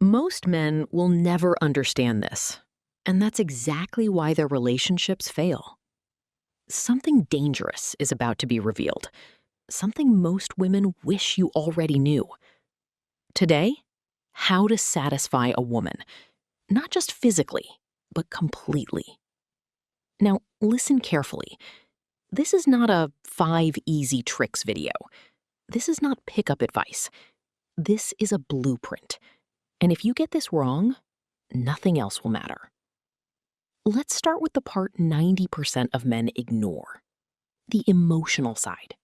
Most men will never understand this, and that's exactly why their relationships fail. Something dangerous is about to be revealed, something most women wish you already knew. Today, how to satisfy a woman, not just physically, but completely. Now, listen carefully. This is not a 5 easy tricks video. This is not pickup advice. This is a blueprint. And if you get this wrong, nothing else will matter. Let's start with the part 90% of men ignore, the emotional side.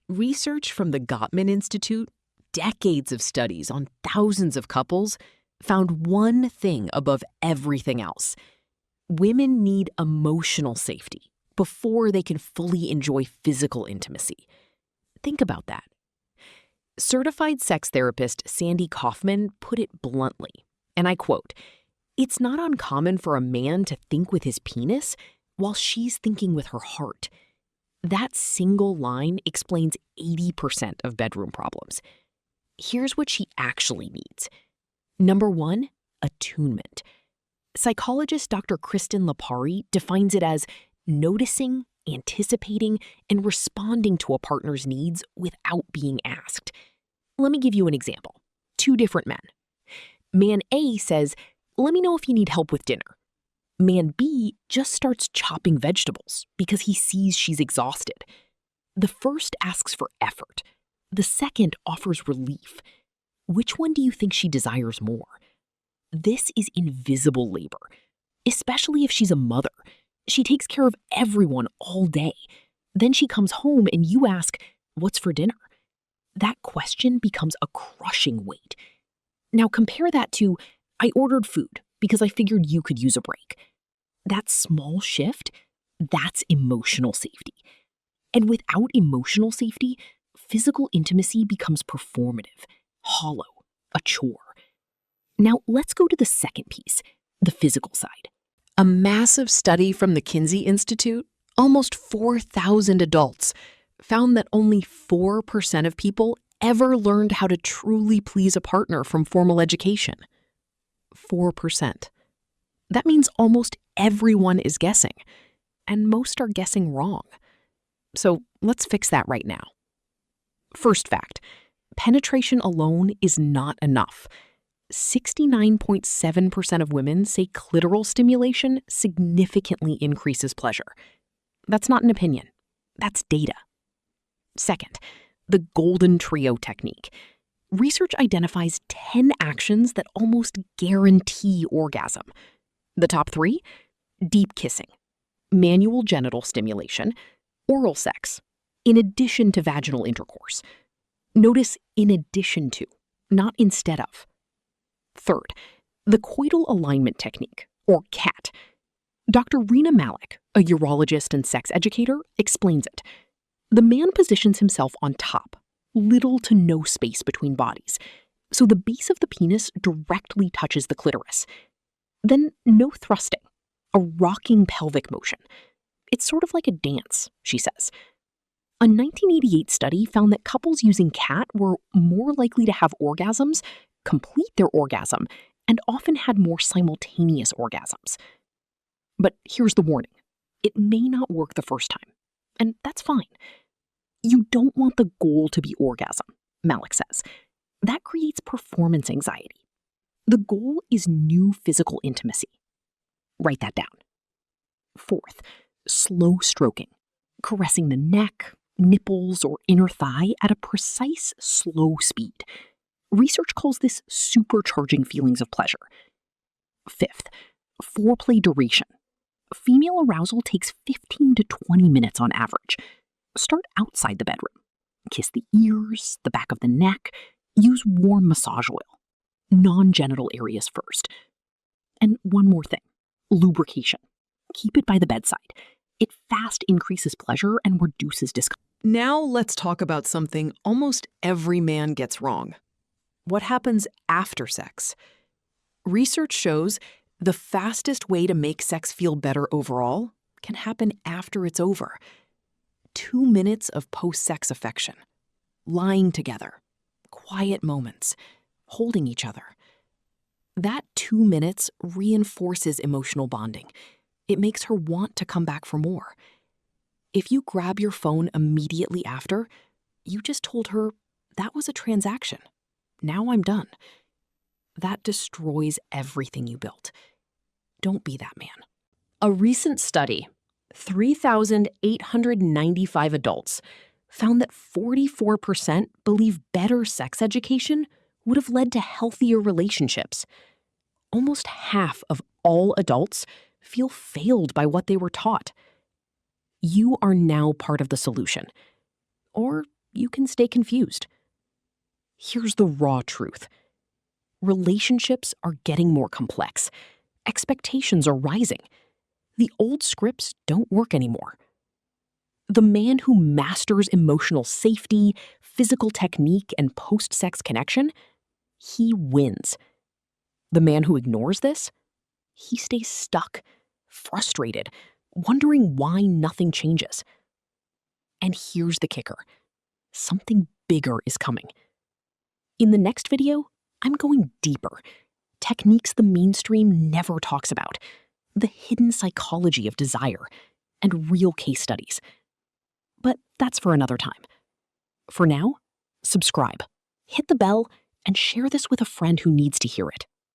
Research from the Gottman Institute, decades of studies on thousands of couples, found one thing above everything else. Women need emotional safety before they can fully enjoy physical intimacy. Think about that. Certified sex therapist Sandy Kaufman put it bluntly, and I quote, "It's not uncommon for a man to think with his penis while she's thinking with her heart." That single line explains 80% of bedroom problems. Here's what she actually needs. Number 1, attunement. Psychologist Dr. Kristen Lipari defines it as noticing, anticipating, and responding to a partner's needs without being asked. Let me give you an example. 2 different men. Man A says, "Let me know if you need help with dinner." Man B just starts chopping vegetables because he sees she's exhausted. The first asks for effort. The second offers relief. Which one do you think she desires more? This is invisible labor, especially if she's a mother. She takes care of everyone all day. Then she comes home and you ask, "What's for dinner?" That question becomes a crushing weight. Now compare that to, "I ordered food because I figured you could use a break." That small shift, that's emotional safety. And without emotional safety, physical intimacy becomes performative, hollow, a chore. Now let's go to the second piece, the physical side. A massive study from the Kinsey Institute, almost 4,000 adults, found that only 4% of people ever learned how to truly please a partner from formal education. 4%. That means almost everyone is guessing, and most are guessing wrong. So let's fix that right now. First fact, penetration alone is not enough. 69.7% of women say clitoral stimulation significantly increases pleasure. That's not an opinion. That's data. Second, the golden trio technique. Research identifies 10 actions that almost guarantee orgasm. The top 3, deep kissing, manual genital stimulation, oral sex, in addition to vaginal intercourse. Notice in addition to, not instead of. Third, the Coital Alignment Technique, or CAT. Dr. Rena Malik, a urologist and sex educator, explains it. The man positions himself on top, little to no space between bodies, so the base of the penis directly touches the clitoris. Then no thrusting, a rocking pelvic motion. It's sort of like a dance, she says. A 1988 study found that couples using CAT were more likely to have orgasms, complete their orgasm, and often had more simultaneous orgasms. But here's the warning. It may not work the first time, and that's fine. You don't want the goal to be orgasm, Malik says. That creates performance anxiety. The goal is new physical intimacy. Write that down. Fourth, slow stroking, caressing the neck, nipples, or inner thigh at a precise, slow speed. Research calls this supercharging feelings of pleasure. Fifth, foreplay duration. Female arousal takes 15 to 20 minutes on average. Start outside the bedroom. Kiss the ears, the back of the neck. Use warm massage oil. Non-genital areas first. And one more thing, lubrication. Keep it by the bedside. It fast increases pleasure and reduces discomfort. Now let's talk about something almost every man gets wrong. What happens after sex? Research shows the fastest way to make sex feel better overall can happen after it's over. 2 minutes of post-sex affection, lying together, quiet moments, holding each other. That 2 minutes reinforces emotional bonding. It makes her want to come back for more. If you grab your phone immediately after, you just told her, that was a transaction. Now I'm done. That destroys everything you built. Don't be that man. A recent study, 3,895 adults, found that 44% believe better sex education would have led to healthier relationships. Almost half of all adults feel failed by what they were taught. You are now part of the solution. Or you can stay confused. Here's the raw truth. Relationships are getting more complex. Expectations are rising. The old scripts don't work anymore. The man who masters emotional safety, physical technique, and post-sex connection, he wins. The man who ignores this, he stays stuck, frustrated, wondering why nothing changes. And here's the kicker. Something bigger is coming. In the next video, I'm going deeper. Techniques the mainstream never talks about. The hidden psychology of desire, and real case studies. But that's for another time. For now, subscribe, hit the bell, and share this with a friend who needs to hear it.